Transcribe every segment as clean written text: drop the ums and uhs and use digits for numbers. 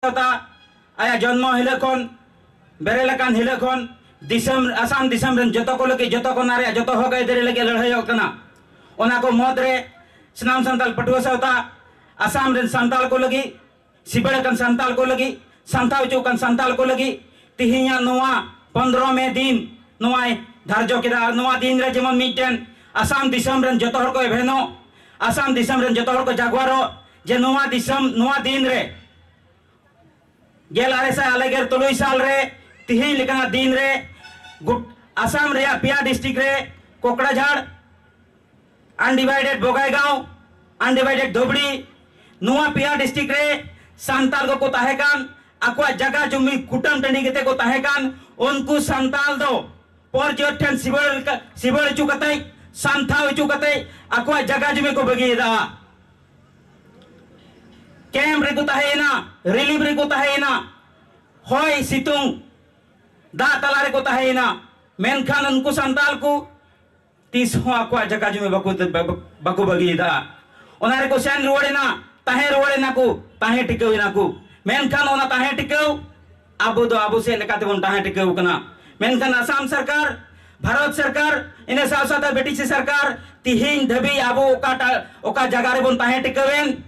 आया जन्म हिले खन बेरेलकान हिले खन दिसम आसाम दिसम रन जतो को लगे जतो को नारे जतो हो गए देरे लगे लड़ाई होकना ओना को मदरे स्नाम संताल पटुआ सावता आसाम रन संताल को लगी सिबड़कन संताल को लगी संताव चौकन संताल को लगी तिहिया नोआ 15 में दिन नोआ धार्जो केदा नोआ दिन रे जेमन मिटन आसाम दिसम रन जतो हर को एभेनो आसाम दिसम रन जतो हर को जागवारो जे नोआ दिसम नोआ दिन रे गेल आरे सा अलगर तुलुई साल रे तिही लेकना दिन रे आसाम रे पिया डिस्ट्रिक्ट रे कोकड़ाझाड़ अनडिवाइडेड बोगाईगांव अनडिवाइडेड धोबड़ी नुआ पिया डिस्ट्रिक्ट रे सांताल को ताहेकान अक्वा जगह जुमी कुटम टंडी केते को ताहेकान उनको सांताल दो पर जो ठन सिबड़ चुकते सांथाव चुकते अक्वा जगह जुमी को बगीदा कैम रे को ताहेना रिलीफ रे को ताहेना होय सितुंग दा तला रे को ताहेना मेनखान उनको सांताल को तीस हो अक्वा जगह जुमी बको बगीदा ओनारे को सेन रोडेना ताहे रोडेना को ताहे टिकविना को मेनखान ओना ताहे टिकव आबो दो आबो से लेकाते बन ताहे टिकव कना मेनखान आसाम सरकार भारत सरकार इने साथ साथ ब्रिटिश सरकार तिहिन धबी आबो ओका जगह रे बन ताहे टिकवेन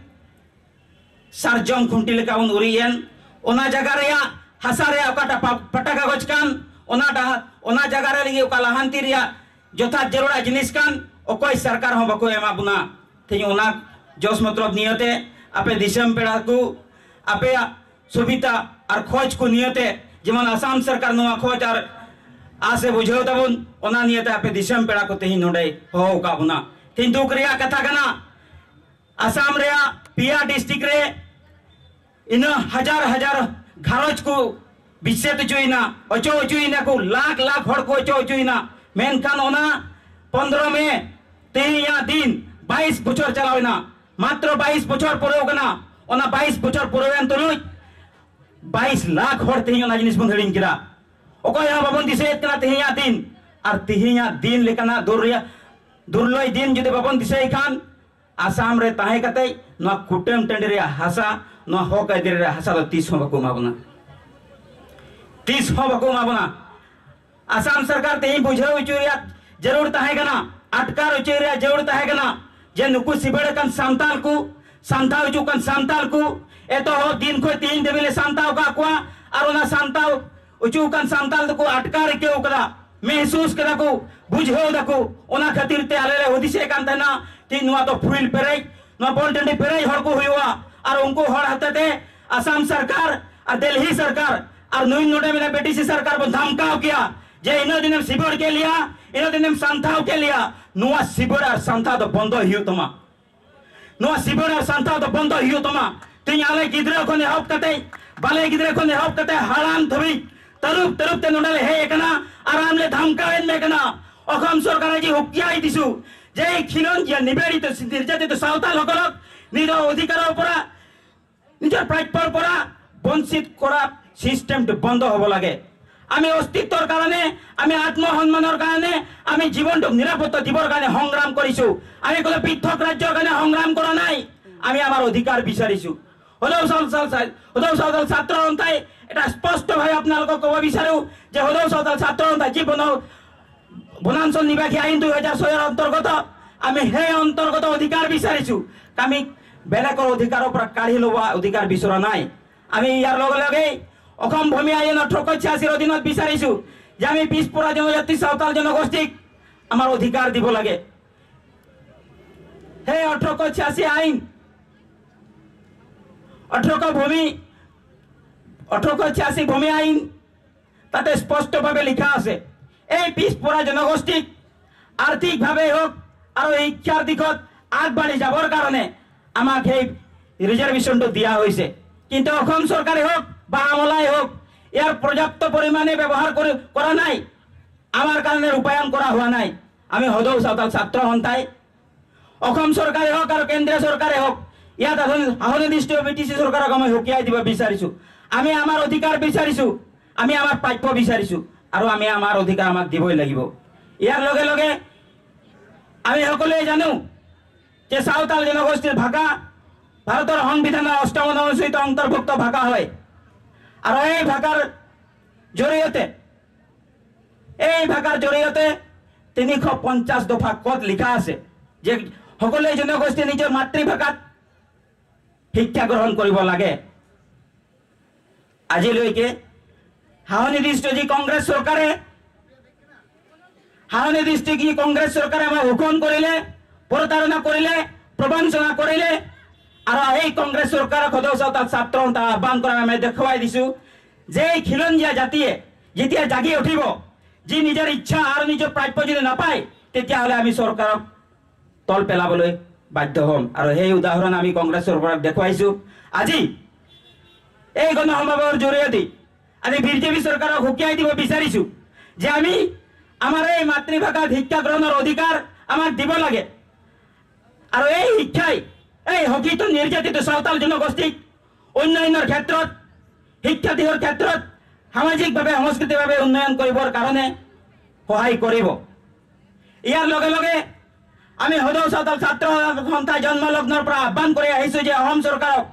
सारजम खुंटी लेका उन उरियन ओना जगह रे हसा रे ओकाटा पटा कागज कान ओना जगह रे लगी ओका लहांती रिया जोथा जरूरा जिनिस कान ओकोय सरकार हो बको एमा बुना थी ओना जोस मतलब नियते आपे दिसम पेड़ा को आपे सुविधा और खोज को नियते जेमन आसाम सरकार नोआ खोज और आसे बुझाव तबन ओना नियते आपे दिसम पेड़ा को तेही नोडे हो का बुना थी दुख रिया कथा कना आसाम रिया पिया डिस्ट्रिक्ट रे इन हजार हजार घारोज को विच्छेद चुईना अचो चुईना को लाख लाख हड़ को अचो चुईना मेनखान ओना 15 में तेहिया दिन 22 बछर चलावेना मात्र 22 बछर पुरौगना ओना 22 बछर पुरौवेन तुलुई 22 लाख हड़ तेही ओना जिनिस बन हड़िन किरा ओको या बाबन दिसेत कना तेहिया दिन और तेहिया दिन लेकना दुर्लय दिन जदि बाबन दिसे खान आसाम रे ताहे कते न कुटम टंडी रे हासा न हो कदे रे हासा 30 हो बको माबना 30 हो बको माबना आसाम सरकार तेही बुझाव उचुरिया जरूर ताहे कना अटकार उचुरिया जरूर ताहे कना जे नुकु सिबड़कन सांताल को सांताव चुकन सांताल को एतो हो दिन को 3 देबेले सांताव का अक्वा और ओना सांताव उचुकन सांताल को अटकार के ओकरा महसूस करा को बुझो दको ओना खातिर ते आले होदिसे कान तना तीन नुआ तो फुइल पेरै नुआ बोलटंडी पेरै हड़ को हुआ और उनको हड़ हते आसाम सरकार और दिल्ली सरकार और नुइन नोडे में ब्रिटिश सरकार को धमकाव किया जे इन दिन सिबड़ के लिया इन दिन सांताव के लिया नुआ सिबड़ और सांता तो बंद हियो तमा नुआ सिबड़ और सांता तो बंद हियो तमा तीन आले गिद्रे को ने हप कते बाले गिद्रे को ने हप कते हालान थबी तरुप ते नोडले हे एकना आराम ले धमकावेन मेकना अखम सरकार जी हुकियाई दिसु जे खिलन जे निबेडित निर्यातित सावताल हकलक निज अधिकार परा निजर प्राप्यर परा वंचित करा सिस्टम बंद हब लागे आमी अस्तित्वर कारणे आमी आत्मसन्मानर कारणे आमी जीवन निरापत्ता दिबर कारणे संग्राम करिसु आमी कोन पृथक राज्यर कारणे संग्राम करा नाई आमी आमार अधिकार बिचारिसु हदौ सावताल छात्र अन्ताय এটা স্পষ্ট ভাবে আপনাদের কব বিচারু যে হদৌ সাঁওতাল ছাত্র অন্তায় জীবন বনাঞ্চল নিবাসী আইন 2006 এর অন্তর্গত আমি হে অন্তর্গত অধিকার বিচারিছু আমি বেলেগৰ অধিকাৰৰ পৰা কাঢ়ি লওয়া অধিকাৰ বিচৰা নাই আমি ইয়াৰ লগে লগে অসম ভূমি আইন 1886 এর অধীনত বিচাৰিছু যে আমি পিছপৰা জনজাতি সাঁওতাল জনগোষ্ঠীক আমাৰ অধিকাৰ দিব লাগে হে 1886 আইন 1886 ভূমি আইন তাতে স্পষ্ট ভাবে লিখা আছে এই পিছপৰা জনগোষ্ঠীক আর্থিক ভাবে হোক আর শিক্ষার দিকত আগবাড়ি যাবৰ কাৰণে আমাক এই রিজার্ভেশনটো দিয়া হয়েছে কিন্তু অসম সরকারে হোক বা আমলাই হোক ইয়ার পর্যাপ্ত পরিমাণে ব্যবহার করা নাই আমার কারণে রূপায়ণ করা হওয়া নাই আমি হদৌ সাঁওতাল ছাত্র সন্থাই অসম সরকারে হোক আর কেন্দ্রীয় সরকারে হোক ইয়াত আহনিদিষ্ট ব্রিটিশ সরকারক আমি হুকিয়াই দিব বিচাৰিছো আমি আমার অধিকার বিচাৰিছো আমি আমার প্রাপ্য বিচাৰিছো আৰু আমি আমার অধিকার আমাক দিবই লাগিব ইয়াৰ লগে লগে আমি সকলোৱে জানো যে সাঁওতাল জনগোষ্ঠীৰ ভাষা ভারতের সংবিধানের 8ম অনুচ্ছেদ অন্তর্ভুক্ত ভাষা হয়। আৰু এই ভাষাৰ জৰিয়তে 350 দফা ক'ত লিখা আছে যে সকলোৱে জনগোষ্ঠীয়ে নিজৰ মাতৃভাষাত শিক্ষা গ্ৰহণ কৰিব লাগে। আজিলৈকে হাওনিৰ্দিষ্ট যি কংগ্ৰেছ চৰকাৰে আমাক শোষণ কৰিলে, প্ৰতাৰণা কৰিলে, প্ৰবঞ্চনা কৰিলে, আৰু এই কংগ্ৰেছ চৰকাৰক সদৌ চাওতাল ছাত্ৰ সন্থা আহ্বান কৰা আমি দেখুৱাই দিছোঁ যে এই খিলঞ্জীয়া জাতিয়ে যেতিয়া জাগি উঠিব, যি নিজৰ ইচ্ছা আৰু নিজৰ প্ৰাপ্য যদি নাপায়, তেতিয়াহ'লে আমি চৰকাৰক তল পেলাবলৈ বাধ্য হ'ম। আৰু সেই উদাহৰণ আমি কংগ্ৰেছ চৰকাৰক দেখুৱাইছোঁ। আজি এই গণসমাৱেশৰ জৰিয়তে আজি বিজেপি চৰকাৰক সকীয়াই দিব বিচাৰিছোঁ যে আমি আমাৰ এই মাতৃভাষাত শিক্ষা গ্ৰহণৰ অধিকাৰ আমাক দিব লাগে। আৰু এই শিক্ষাই এই শোষিত নিৰ্যাতিত চাওতাল জনগোষ্ঠীক উন্নয়নৰ ক্ষেত্ৰত, শিক্ষা দিশৰ ক্ষেত্ৰত, সামাজিকভাৱে সাংস্কৃতিকভাৱে উন্নয়ন কৰিবৰ কাৰণে সহায় কৰিব। ইয়াৰ লগে লগে আমি সদৌ চাওতাল ছাত্ৰ সন্থা জন্মলগ্নৰ পৰা আহ্বান কৰি আহিছোঁ যে অসম চৰকাৰক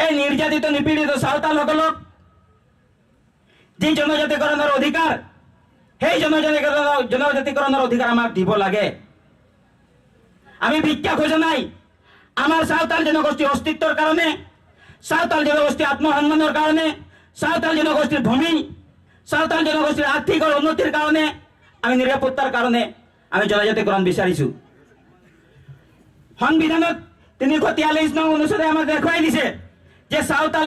এই নিৰ্যাতিত নিপীড়িত চাওতালসকলক যি জনজাতিকৰণৰ অধিকাৰ, সেই জনজাতিকৰণৰ অধিকাৰ আমাক দিব লাগে। আমি ভিক্ষা খোজা নাই। আমাৰ চাওতাল জনগোষ্ঠীৰ অস্তিত্বৰ কাৰণে, চাওতাল জনগোষ্ঠীৰ আত্মসন্মানৰ কাৰণে, চাওতাল জনগোষ্ঠীৰ ভূমি, চাওতাল জনগোষ্ঠীৰ আৰ্থিক উন্নতিৰ কাৰণে, আমি নিৰাপত্তাৰ কাৰণে আমি জনজাতিকৰণ বিচাৰিছোঁ। সংবিধানত 343 নং অনুচ্ছেদে আমাক দেখুৱাই দিছে যে চাওতাল